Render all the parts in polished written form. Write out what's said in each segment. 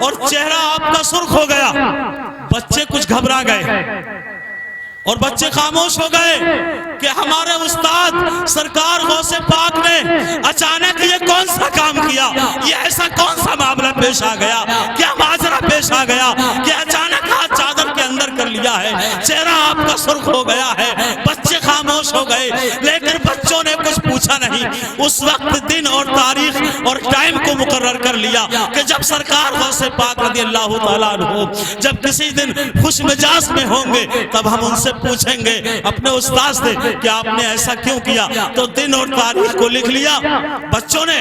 और चेहरा आपका सुर्ख हो गया। बच्चे कुछ घबरा गए और बच्चे खामोश हो गए कि हमारे उस्ताद सरकार गौसे पाक ने अचानक ये कौन सा काम किया, ये ऐसा कौन सा मामला पेश आ गया, क्या माजरा पेश आ गया कि अचानक हाथ चादर के अंदर कर लिया है, चेहरा आपका सुर्ख हो गया है। बच्चे खामोश हो गए, लेकिन बच्चों ने कुछ पूछा नहीं। उस वक्त दिन और तारीख और टाइम को मुकर्रर कर लिया कि जब सरकार गौसे पाक रज़ियल्लाहु ताला अन्हु जब किसी दिन खुश मिजाज में होंगे तब हम उनसे पूछेंगे अपने उस्ताद से कि आपने ऐसा क्यों किया। तो दिन और तारीख को लिख लिया बच्चों ने।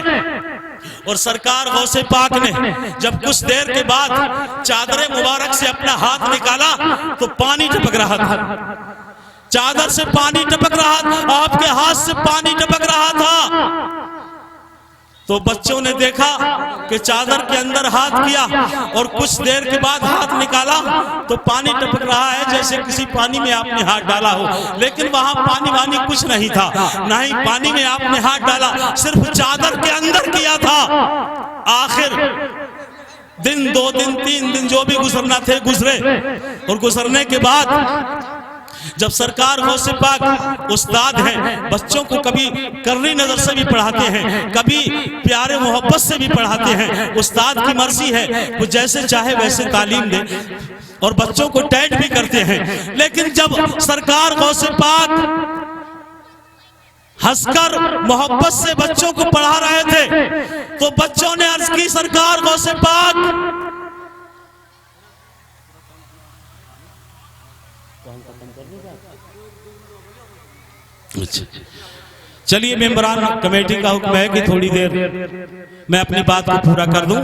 और सरकार गौसे पाक ने जब कुछ देर के बाद चादर मुबारक से अपना हाथ निकाला तो पानी टपक रहा था, चादर से पानी टपक रहा था, आपके हाथ से पानी टपक रहा था। तो बच्चों ने देखा कि चादर के अंदर हाथ किया और कुछ देर के बाद हाथ निकाला तो पानी टपक रहा है जैसे किसी पानी में आपने हाथ डाला हो, लेकिन वहां पानी वानी कुछ नहीं था, ना ही पानी में आपने हाथ डाला, सिर्फ चादर के अंदर किया था। आखिर दिन 2 दिन 3 दिन जो भी गुजरना थे गुजरे, और गुजरने के बाद जब सरकार गौसे पाक उस्ताद हैं, बच्चों को कभी करनी नजर से भी पढ़ाते हैं, कभी प्यारे मोहब्बत से भी पढ़ाते हैं। उस्ताद की मर्जी है, वो जैसे चाहे वैसे तालीम दे और बच्चों को टैट भी करते हैं। लेकिन जब सरकार गौसे पाक हंसकर मोहब्बत से बच्चों को पढ़ा रहे थे तो बच्चों ने अर्ज की, सरकार गौसे पाक चलिए, मेंबरान कमेटी का हुक्म है कि थोड़ी देर मैं अपनी बात को पूरा कर दूं।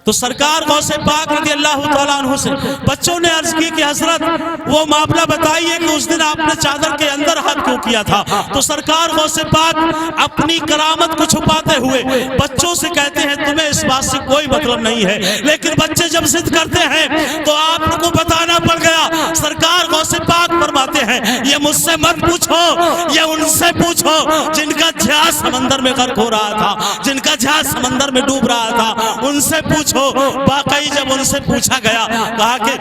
तो सरकार गौसे पाक रज़ियल्लाहु ताला अन्हु से बच्चों ने अर्ज की कि हजरत वो मामला बताइए कि उस दिन आपने चादर के अंदर हाथ क्यों किया था। तो सरकार गौसे पाक अपनी करामत को छुपाते हुए बच्चों से कहते हैं तुम्हें इस बात से कोई मतलब नहीं है, लेकिन बच्चे जब जिद करते हैं तो आपको बताना पड़ गया। सरकार गौसे पाक फरमाते हैं ये मुझसे मत पूछो, ये उनसे पूछो जिनका जहाज समंदर में गर्क हो रहा था, जिनका जहाज समंदर में डूब रहा था, उनसे पूछो। बाकी जब उनसे पूछा गया, कहा कि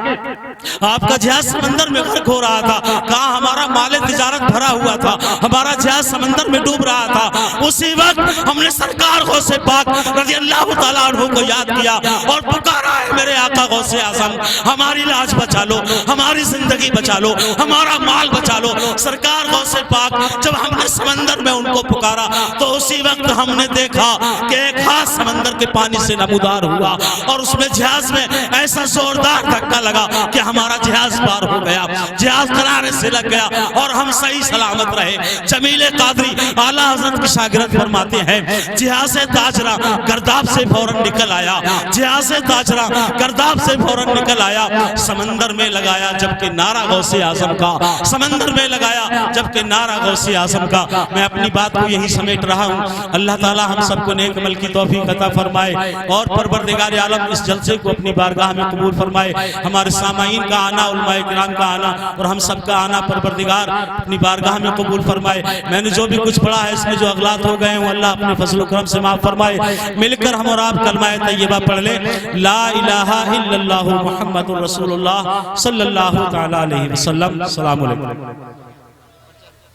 आपका जहाज समंदर में गर्क हो रहा था, कहा हमारा माल तिजारत भरा हुआ था, हमारा जहाज समंदर में डूब रहा था। उसी वक्त हमने सरकार गौसे पाक रज़ियल्लाहु ताला अन्हु को याद किया और पुकारा है मेरे आका गौसे आज़म हमारी लाज बचा लो, हमारी जिंदगी बचा लो, हमारा माल बचा लो। सरकार गौसे पाक जब हमने समंदर में उनको पुकारा तो उसी वक्त हमने देखा कि एक हाथ समंदर के पानी से नमूदार हुआ और उसमें जहाज में ऐसा जोरदार धक्का लगा कि हमारा जहाज पार हो गया, जहाज किनारे से लग गया और हम सही सलामत रहे। जमीले कादरी आला हजरत की शागिर्द फरमाते हैं जहाज ताजरा गर्दाब से फौरन निकल आया, जहाज ताजरा गर्दाब से फौरन निकल आया, समंदर में लगाया जबकि नारा गौसे आजम का, समंदर में लगाया जबकि नारा गौसे आजम का। मैं अपनी बात को यही समेट रहा हूँ। अल्लाह ताला हम सबको नेक अमल की तौफीक अता फरमाए और परवरदिगार आलम इस जलसे को अपनी बारगाह में कबूल फरमाए। हमारे सामाईन का आना, उलमाए किराम का आना और हम सब का आना परवरदिगार अपनी बारगाह में कबूल फरमाए। मैंने जो भी कुछ पढ़ा है इसमें जो अगलात हो गए हैं अल्लाह अपने फजल करम से माफ फरमाए। मिलकर हम और आप कलमाए तैयबा पढ़ ले, ला इलाहा इल्लल्लाहु मुहम्मदुर रसूलुल्लाह सल्लल्लाहु तआला अलैहि वसल्लम। अस्सलामु अलैकुम।